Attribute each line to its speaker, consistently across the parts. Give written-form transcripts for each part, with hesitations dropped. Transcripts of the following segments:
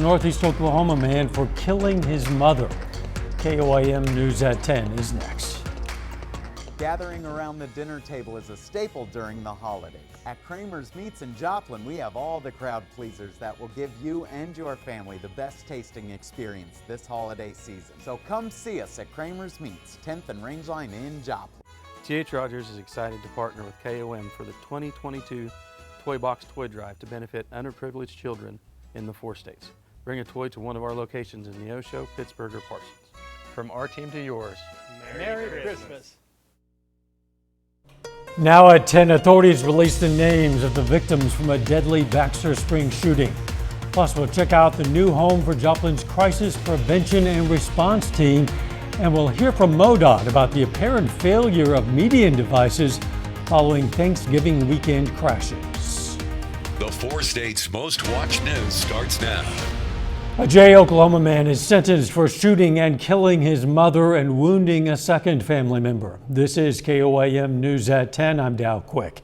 Speaker 1: Northeast Oklahoma man for killing his mother. KOIM News at 10 is next.
Speaker 2: Gathering around the dinner table is a staple during the holidays. At Kramer's Meats in Joplin, we have all the crowd pleasers that will give you and your family the best tasting experience this holiday season. So come see us at Kramer's Meats, 10th and Rangeline in Joplin.
Speaker 3: T.H. Rogers is excited to partner with KOM for the 2022 Toy Box Toy Drive to benefit underprivileged children in the 4 states. Bring a toy to one of our locations in Neosho, Pittsburgh, or Parsons. From our team to yours,
Speaker 4: Merry Christmas.
Speaker 1: Now at 10, authorities released the names of the victims from a deadly Baxter Springs shooting. Plus, we'll check out the new home for Joplin's Crisis Prevention and Response Team, and we'll hear from MoDOT about the apparent failure of median devices following Thanksgiving weekend crashes.
Speaker 5: The 4 states' most watched news starts now.
Speaker 1: A Jay, Oklahoma man is sentenced for shooting and killing his mother and wounding a second family member. This is KOIM News at 10. I'm Dow Quick.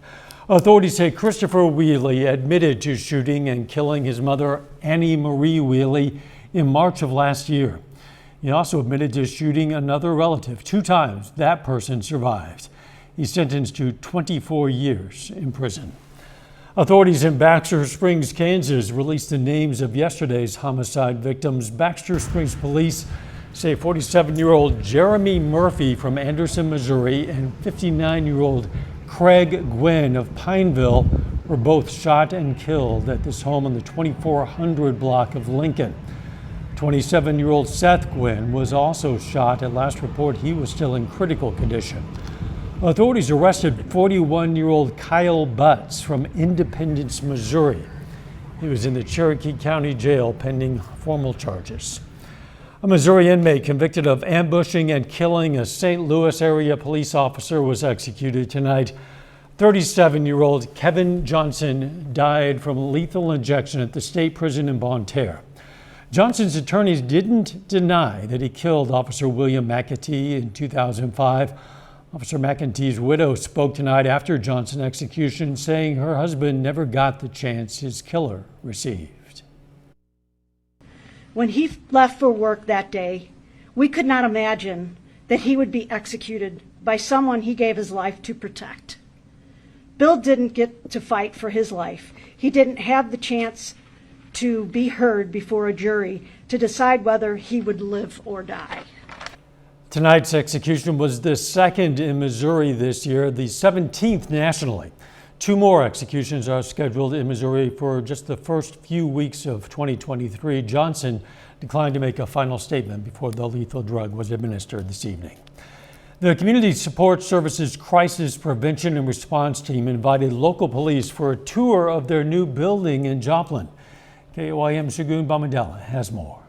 Speaker 1: Authorities say Christopher Wheely admitted to shooting and killing his mother, Annie Marie Wheely, in March of last year. He also admitted to shooting another relative 2 times. That person survived. He's sentenced to 24 years in prison. Authorities in Baxter Springs, Kansas released the names of yesterday's homicide victims. Baxter Springs police say 47-year-old Jeremy Murphy from Anderson, Missouri, and 59-year-old Craig Gwynn of Pineville were both shot and killed at this home on the 2400 block of Lincoln. 27-year-old Seth Gwynn was also shot. At last report, he was still in critical condition. Authorities arrested 41-year-old Kyle Butts from Independence, Missouri. He was in the Cherokee County Jail pending formal charges. A Missouri inmate convicted of ambushing and killing a St. Louis area police officer was executed tonight. 37-year-old Kevin Johnson died from lethal injection at the state prison in Bonne Terre. Johnson's attorneys didn't deny that he killed Officer William McAtee in 2005. Officer McEntee's widow spoke tonight after Johnson's execution, saying her husband never got the chance his killer received.
Speaker 6: When he left for work that day, we could not imagine that he would be executed by someone he gave his life to protect. Bill didn't get to fight for his life. He didn't have the chance to be heard before a jury to decide whether he would live or die.
Speaker 1: Tonight's execution was the second in Missouri this year, the 17th nationally. 2 more executions are scheduled in Missouri for just the first few weeks of 2023. Johnson declined to make a final statement before the lethal drug was administered this evening. The Community Support Services Crisis Prevention and Response Team invited local police for a tour of their new building in Joplin. KOIM Shagun Bamadela has more.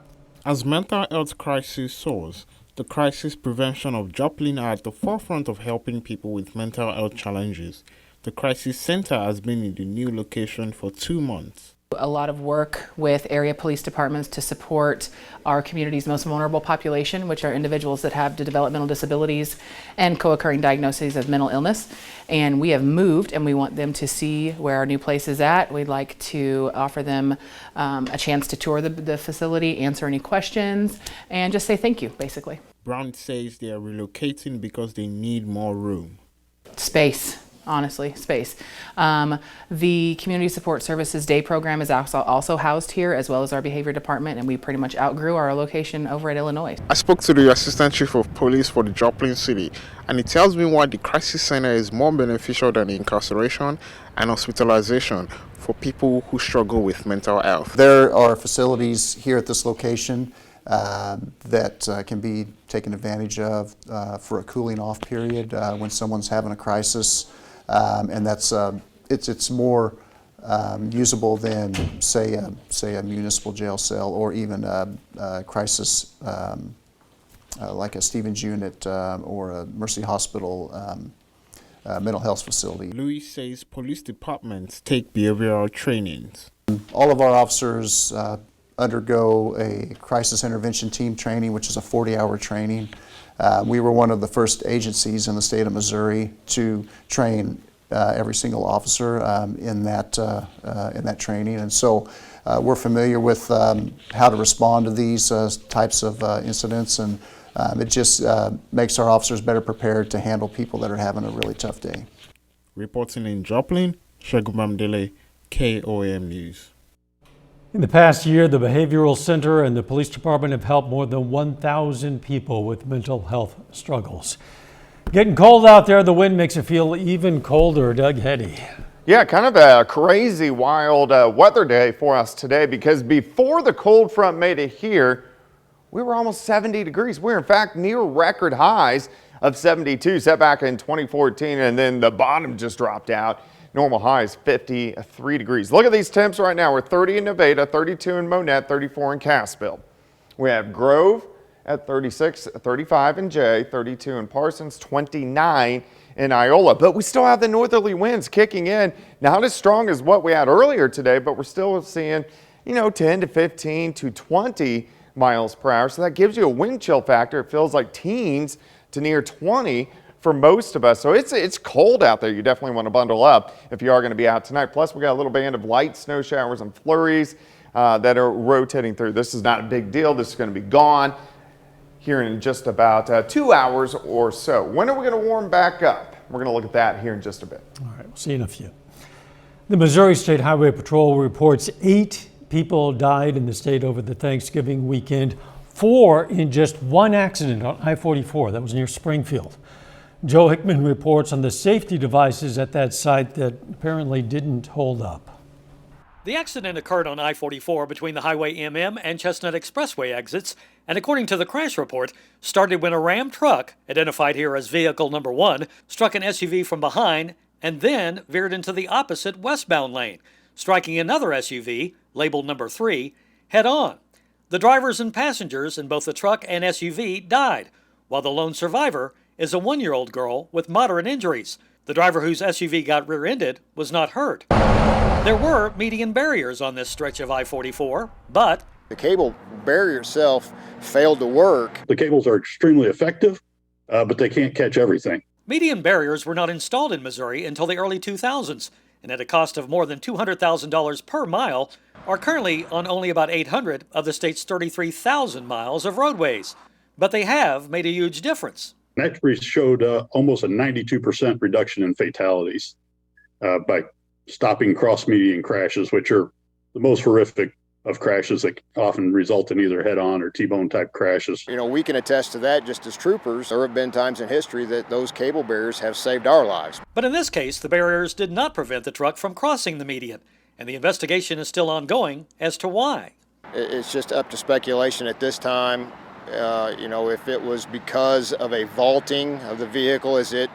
Speaker 4: As mental health crisis soars, the Crisis Prevention of Joplin are at the forefront of helping people with mental health challenges. The Crisis Center has been in the new location for 2 months.
Speaker 7: A lot of work with area police departments to support our community's most vulnerable population, which are individuals that have developmental disabilities and co-occurring diagnoses of mental illness. And we have moved and we want them to see where our new place is at. We'd like to offer them a chance to tour the facility, answer any questions, and just say thank you, basically.
Speaker 4: Brown says they are relocating because they need more room.
Speaker 7: Space. Honestly, space. The Community Support Services Day program is also housed here, as well as our behavior department, and we pretty much outgrew our location over at Illinois.
Speaker 4: I spoke to the Assistant Chief of Police for the Joplin City, and he tells me why the Crisis Center is more beneficial than incarceration and hospitalization for people who struggle with mental health.
Speaker 8: There are facilities here at this location that can be taken advantage of for a cooling off period when someone's having a crisis. And that's it's more usable than say a municipal jail cell or even a crisis like a Stevens unit or a Mercy Hospital mental health facility.
Speaker 4: Louis says police departments take behavioral trainings.
Speaker 8: All of our officers undergo a crisis intervention team training, which is a 40-hour training. We were one of the first agencies in the state of Missouri to train every single officer in that training, and so we're familiar with how to respond to these types of incidents, and it just makes our officers better prepared to handle people that are having a really tough day.
Speaker 4: Reporting in Joplin, Segun Bamdele, KOAM News.
Speaker 1: In the past year, the Behavioral Center and the Police Department have helped more than 1,000 people with mental health struggles. Getting cold out there, the wind makes it feel even colder. Doug Heddy.
Speaker 9: Yeah, kind of a crazy, wild weather day for us today, because before the cold front made it here, we were almost 70 degrees. We're in fact near record highs of 72 set back in 2014, and then the bottom just dropped out. Normal high is 53 degrees. Look at these temps right now. We're 30 in Nevada, 32 in Monette, 34 in Cassville. We have Grove at 36, 35 in Jay, 32 in Parsons, 29 in Iola. But we still have the northerly winds kicking in. Not as strong as what we had earlier today, but we're still seeing, 10 to 15 to 20 miles per hour. So that gives you a wind chill factor. It feels like teens to near 20 for most of us. So it's cold out there. You definitely want to bundle up if you are going to be out tonight. Plus, we got a little band of light snow showers and flurries that are rotating through. This is not a big deal. This is going to be gone here in just about 2 hours or so. When are we going to warm back up? We're going to look at that here in just a bit.
Speaker 1: All right, we'll see you in a few. The Missouri State Highway Patrol reports 8 people died in the state over the Thanksgiving weekend, 4 in just one accident on I-44. That was near Springfield. Joe Hickman reports on the safety devices at that site that apparently didn't hold up.
Speaker 10: The accident occurred on I-44 between the Highway MM and Chestnut Expressway exits, and according to the crash report, started when a Ram truck, identified here as vehicle number 1, struck an SUV from behind and then veered into the opposite westbound lane, striking another SUV, labeled number 3, head on. The drivers and passengers in both the truck and SUV died, while the lone survivor is a 1-year-old girl with moderate injuries. The driver whose SUV got rear-ended was not hurt. There were median barriers on this stretch of I-44, but
Speaker 11: the cable barrier itself failed to work.
Speaker 12: The cables are extremely effective, but they can't catch everything.
Speaker 10: Median barriers were not installed in Missouri until the early 2000s, and at a cost of more than $200,000 per mile, are currently on only about 800 of the state's 33,000 miles of roadways. But they have made a huge difference.
Speaker 12: Actually showed almost a 92% reduction in fatalities by stopping cross-median crashes, which are the most horrific of crashes that often result in either head-on or T-bone type crashes.
Speaker 11: We can attest to that just as troopers. There have been times in history that those cable barriers have saved our lives.
Speaker 10: But in this case, the barriers did not prevent the truck from crossing the median, and the investigation is still ongoing as to why.
Speaker 11: It's just up to speculation at this time. If it was because of a vaulting of the vehicle as it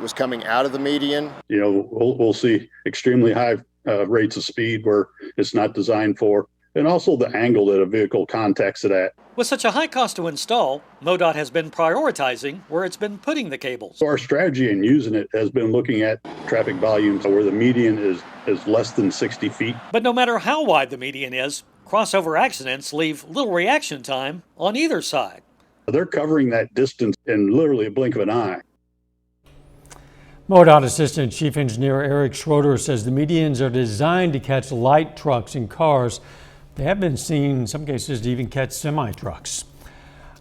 Speaker 11: was coming out of the median.
Speaker 12: We'll see extremely high rates of speed where it's not designed for, and also the angle that a vehicle contacts it at.
Speaker 10: With such a high cost to install, MoDOT has been prioritizing where it's been putting the cables.
Speaker 12: So our strategy in using it has been looking at traffic volumes where the median is less than 60 feet.
Speaker 10: But no matter how wide the median is, crossover accidents leave little reaction time on either side.
Speaker 12: They're covering that distance in literally a blink of an eye.
Speaker 1: MoDOT Assistant Chief Engineer Eric Schroeder says the medians are designed to catch light trucks and cars. They have been seen in some cases to even catch semi-trucks.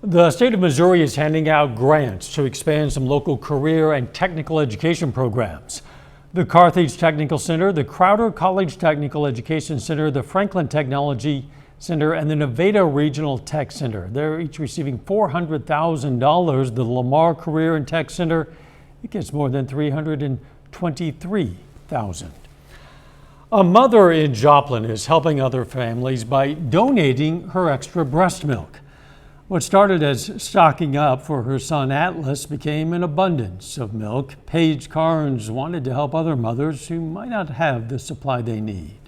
Speaker 1: The state of Missouri is handing out grants to expand some local career and technical education programs. The Carthage Technical Center, the Crowder College Technical Education Center, the Franklin Technology Center, and the Nevada Regional Tech Center. They're each receiving $400,000. The Lamar Career and Tech Center, it gets more than $323,000. A mother in Joplin is helping other families by donating her extra breast milk. What started as stocking up for her son Atlas became an abundance of milk. Paige Carnes wanted to help other mothers who might not have the supply they need.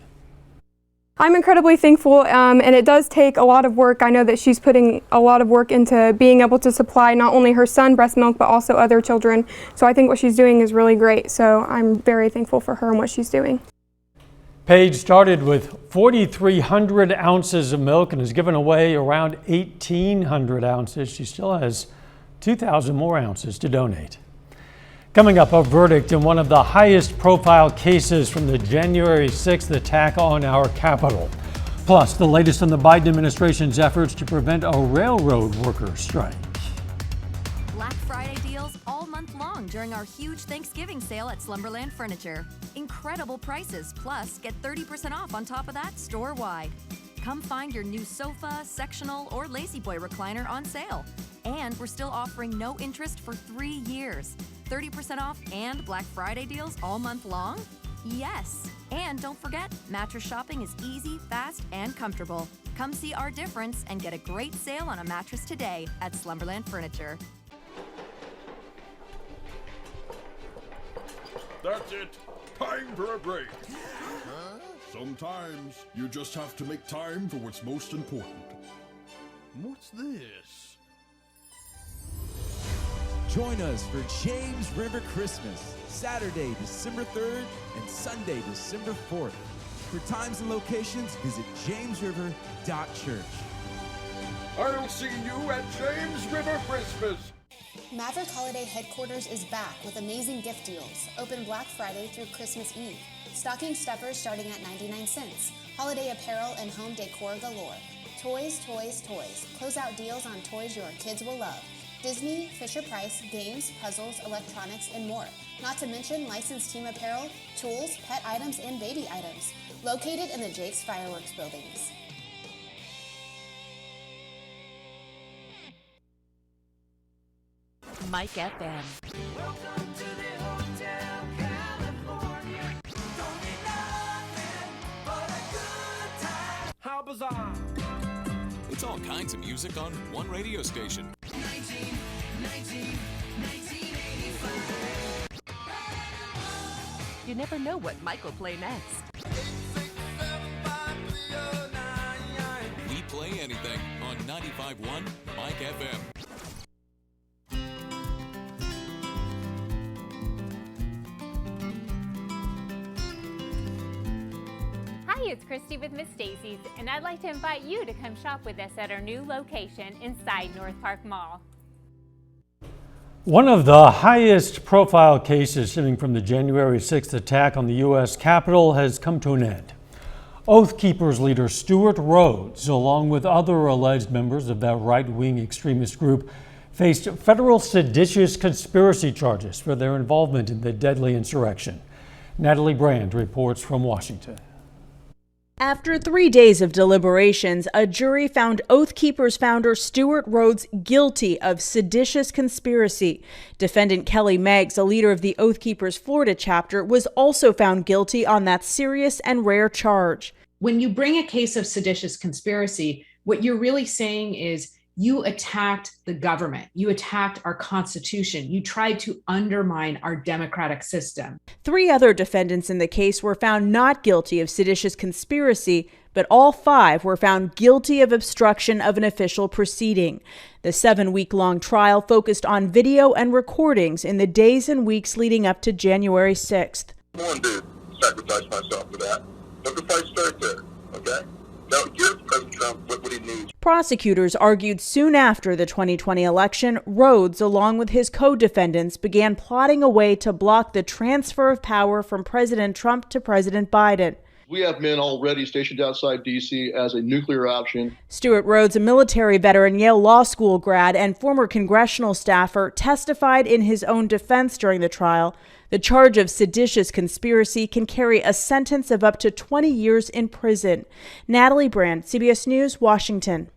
Speaker 13: I'm incredibly thankful, and it does take a lot of work. I know that she's putting a lot of work into being able to supply not only her son breast milk, but also other children. So I think what she's doing is really great. So I'm very thankful for her and what she's doing.
Speaker 1: Paige started with 4,300 ounces of milk and has given away around 1,800 ounces. She still has 2,000 more ounces to donate. Coming up, a verdict in one of the highest profile cases from the January 6th attack on our Capitol. Plus, the latest on the Biden administration's efforts to prevent a railroad worker strike.
Speaker 14: Black Friday deals all month long during our huge Thanksgiving sale at Slumberland Furniture. Incredible prices, plus get 30% off on top of that store-wide. Come find your new sofa, sectional, or Lazy Boy recliner on sale. And we're still offering no interest for 3 years. 30% off and Black Friday deals all month long? Yes. And don't forget, mattress shopping is easy, fast, and comfortable. Come see our difference and get a great sale on a mattress today at Slumberland Furniture.
Speaker 15: That's it. Time for a break. Sometimes you just have to make time for what's most important. What's this?
Speaker 16: Join us for James River Christmas, Saturday, December 3rd and Sunday, December 4th. For times and locations, visit jamesriver.church.
Speaker 15: I'll see you at James River Christmas.
Speaker 17: Maverick Holiday Headquarters is back with amazing gift deals. Open Black Friday through Christmas Eve. Stocking stuffers starting at 99 cents. Holiday apparel and home decor galore. Toys, toys, toys. Closeout deals on toys your kids will love. Disney, Fisher-Price, games, puzzles, electronics, and more. Not to mention licensed team apparel, tools, pet items, and baby items. Located in the Jake's Fireworks buildings.
Speaker 14: Mike FM.
Speaker 18: Welcome to the Hotel California. Don't need nothing but a good time.
Speaker 16: How bizarre!
Speaker 5: It's all kinds of music on one radio station.
Speaker 18: 1985.
Speaker 14: You never know what Mike will play next.
Speaker 5: We play anything on 95.1 Mike FM.
Speaker 19: Hi, it's Christy with Miss Stacy's, and I'd like to invite you to come shop with us at our new location inside North Park Mall.
Speaker 1: One of the highest profile cases stemming from the January 6th attack on the U.S. Capitol has come to an end. Oath Keepers leader Stewart Rhodes, along with other alleged members of that right-wing extremist group, faced federal seditious conspiracy charges for their involvement in the deadly insurrection. Natalie Brand reports from Washington.
Speaker 20: After 3 days of deliberations, a jury found Oath Keepers founder Stewart Rhodes guilty of seditious conspiracy. Defendant Kelly Meggs, a leader of the Oath Keepers Florida chapter, was also found guilty on that serious and rare charge.
Speaker 21: When you bring a case of seditious conspiracy, what you're really saying is you attacked the government. You attacked our Constitution. You tried to undermine our democratic system.
Speaker 20: 3 other defendants in the case were found not guilty of seditious conspiracy, but all 5 were found guilty of obstruction of an official proceeding. The 7-week-long trial focused on video and recordings in the days and weeks leading up to January 6th.
Speaker 22: I wanted to sacrifice myself for that. But the fight started there, okay? Now give President Trump what he needs.
Speaker 20: Prosecutors argued soon after the 2020 election, Rhodes, along with his co-defendants, began plotting a way to block the transfer of power from President Trump to President Biden.
Speaker 23: We have men already stationed outside D.C. as a nuclear option.
Speaker 20: Stewart Rhodes, a military veteran, Yale Law School grad, and former congressional staffer, testified in his own defense during the trial. The charge of seditious conspiracy can carry a sentence of up to 20 years in prison. Natalie Brand, CBS News, Washington.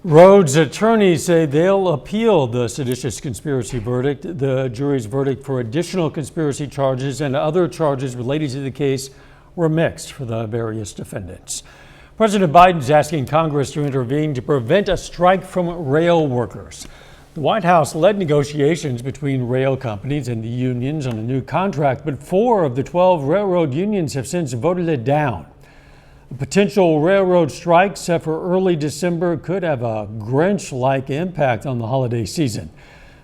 Speaker 1: Rhodes' attorneys say they'll appeal the seditious conspiracy verdict. The jury's verdict for additional conspiracy charges and other charges related to the case were mixed for the various defendants. President Biden's asking Congress to intervene to prevent a strike from rail workers. The White House led negotiations between rail companies and the unions on a new contract, but 4 of the 12 railroad unions have since voted it down. A potential railroad strike set for early December could have a Grinch-like impact on the holiday season.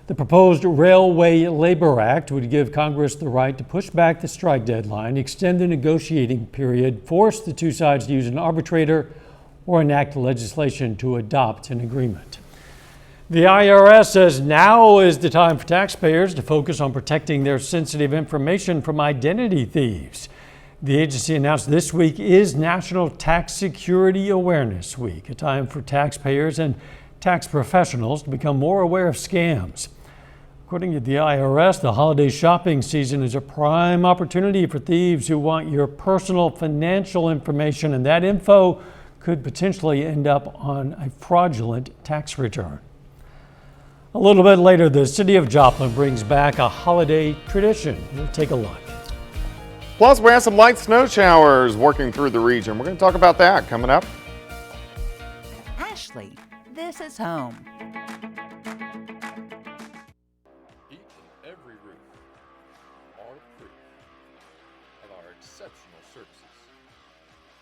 Speaker 1: The proposed Railway Labor Act would give Congress the right to push back the strike deadline, extend the negotiating period, force the 2 sides to use an arbitrator, or enact legislation to adopt an agreement. The IRS says now is the time for taxpayers to focus on protecting their sensitive information from identity thieves. The agency announced this week is National Tax Security Awareness Week, a time for taxpayers and tax professionals to become more aware of scams. According to the IRS, the holiday shopping season is a prime opportunity for thieves who want your personal financial information, and that info could potentially end up on a fraudulent tax return. A little bit later, the city of Joplin brings back a holiday tradition. We'll take a look.
Speaker 9: Plus, we have some light snow showers working through the region. We're going to talk about that coming up.
Speaker 2: Ashley, this is home.
Speaker 3: Every roof are proof of our exceptional services.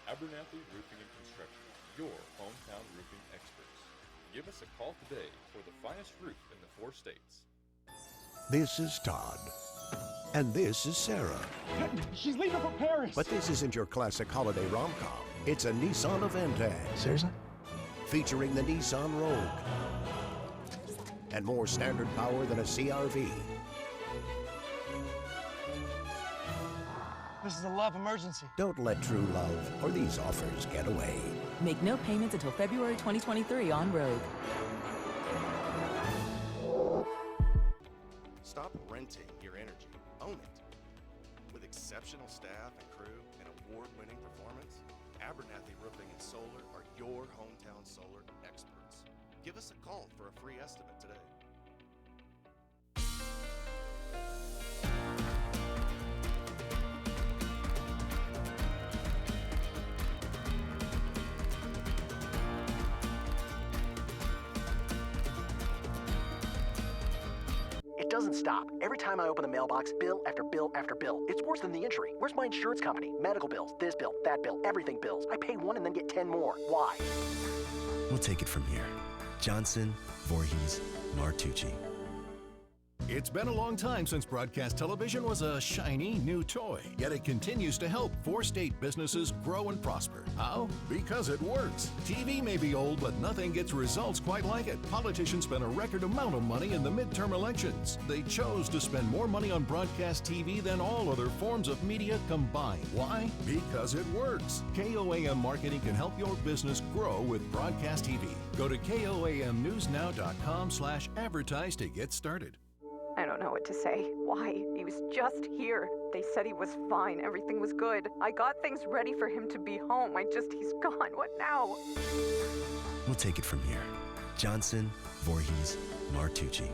Speaker 3: Abernathy Roofing and Construction, your hometown roofing experts. Give us a call today for the finest roof in the 4 states.
Speaker 6: This is Todd. And this is Sarah.
Speaker 24: She's leaving for Paris.
Speaker 6: But this isn't your classic holiday rom-com. It's a Nissan Aventador.
Speaker 24: Seriously?
Speaker 6: Featuring the Nissan Rogue. And more standard power than a CR-V.
Speaker 24: This is a love emergency.
Speaker 6: Don't let true love or these offers get away.
Speaker 2: Make no payments until February 2023 on Rogue.
Speaker 25: Stop renting your energy. Own it. With exceptional staff and crew and award-winning performance, Abernathy Roofing and Solar are your hometown solar experts. Give us a call for a free estimate today.
Speaker 26: It doesn't stop. Every time I open the mailbox, bill after bill after bill. It's worse than the injury. Where's my insurance company? Medical bills, this bill, that bill, everything bills. I pay one and then get 10 more. Why?
Speaker 27: We'll take it from here. Johnson, Voorhees, Martucci.
Speaker 15: It's been a long time since broadcast television was a shiny new toy, yet it continues to help 4-state businesses grow and prosper. How? Because it works. TV may be old, but nothing gets results quite like it. Politicians spent a record amount of money in the midterm elections. They chose to spend more money on broadcast TV than all other forms of media combined. Why? Because it works. KOAM Marketing can help your business grow with broadcast TV. Go to KOAMnewsnow.com/advertise to get started.
Speaker 28: I don't know what to say. Why? He was just here. They said he was fine. Everything was good. I got things ready for him to be home. He's gone. What now?
Speaker 27: We'll take it from here. Johnson, Voorhees, Martucci.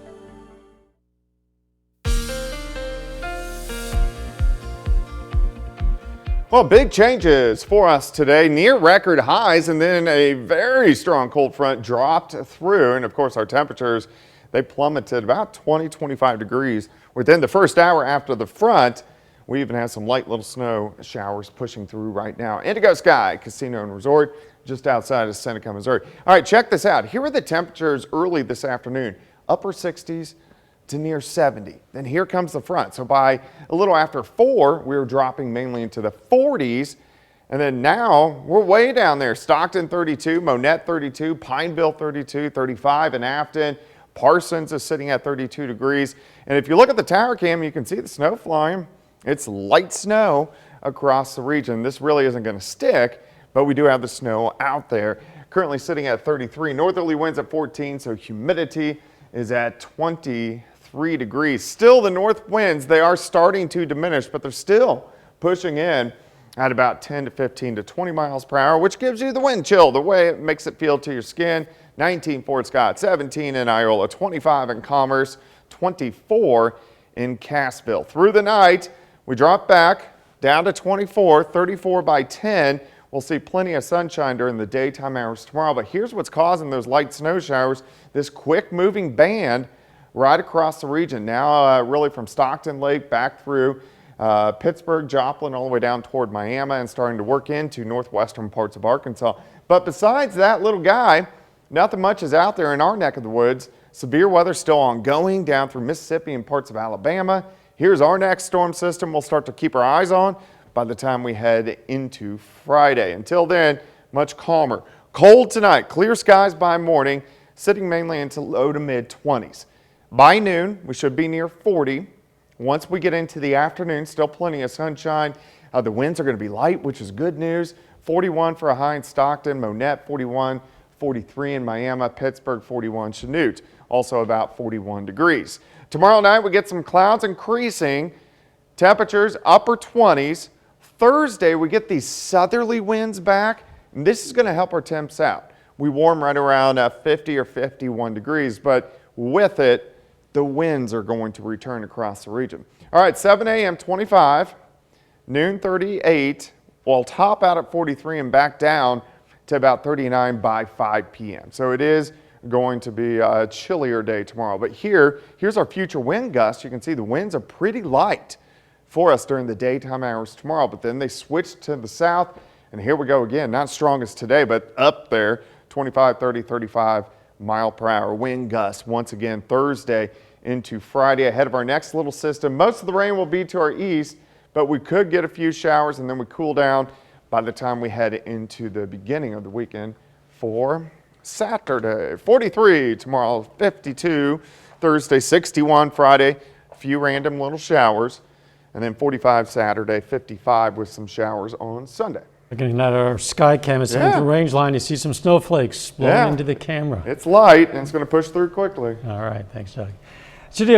Speaker 9: Well, big changes for us today. Near record highs, and then a very strong cold front dropped through. And of course, our temperatures, they plummeted about 20-25 degrees within the first hour after the front. We even have some light little snow showers pushing through right now. Indigo Sky Casino and Resort just outside of Seneca, Missouri. All right, check this out. Here are the temperatures early this afternoon. Upper 60s to near 70. Then here comes the front. So by a little after 4, we were dropping mainly into the 40s. And then now we're way down there. Stockton 32, Monette 32, Pineville 32, 35 in Afton. Parsons is sitting at 32 degrees. And if you look at the tower cam, you can see the snow flying. It's light snow across the region. This really isn't going to stick, but we do have the snow out there. Currently sitting at 33. Northerly winds at 14, so humidity is at 23 degrees. Still the north winds, they are starting to diminish, but they're still pushing in at about 10 to 15 to 20 miles per hour, which gives you the wind chill, the way it makes it feel to your skin. 19 Fort Scott, 17 in Iola, 25 in Commerce, 24 in Cassville. Through the night, we drop back down to 24, 34 by 10. We'll see plenty of sunshine during the daytime hours tomorrow, but here's what's causing those light snow showers. This quick moving band right across the region. Now really from Stockton Lake back through Pittsburgh, Joplin, all the way down toward Miami and starting to work into northwestern parts of Arkansas. But besides that little guy, nothing much is out there in our neck of the woods. Severe weather still ongoing down through Mississippi and parts of Alabama. Here's our next storm system we'll start to keep our eyes on by the time we head into Friday. Until then, much calmer. Cold tonight, clear skies by morning, sitting mainly into low to mid 20s. By noon, we should be near 40. Once we get into the afternoon, still plenty of sunshine. The winds are going to be light, which is good news. 41 for a high in Stockton, Monette 41, 43 in Miami, Pittsburgh 41, Chanute also about 41 degrees. Tomorrow night we get some clouds increasing, temperatures upper 20s. Thursday we get these southerly winds back, and this is going to help our temps out. We warm right around 50 or 51 degrees, but with it, the winds are going to return across the region. All right, 7 a.m. 25, noon 38, we'll top out at 43 and back down to about 39 by 5 p.m. So it is going to be a chillier day tomorrow. But here's our future wind gusts. You can see the winds are pretty light for us during the daytime hours tomorrow, but then they switch to the south, and here we go again. Not strongest today, but up there, 25, 30, 35 mile per hour wind gusts once again Thursday into Friday ahead of our next little system. Most of the rain will be to our east, but we could get a few showers and then we cool down by the time we head into the beginning of the weekend for Saturday. 43 tomorrow, 52 Thursday, 61 Friday, a few random little showers, and then 45 Saturday, 55 with some showers on Sunday.
Speaker 1: Looking at our sky cam at Central Range Line, you see some snowflakes blowing into the camera.
Speaker 9: It's light and it's going to push through quickly.
Speaker 1: All right, thanks, Doug.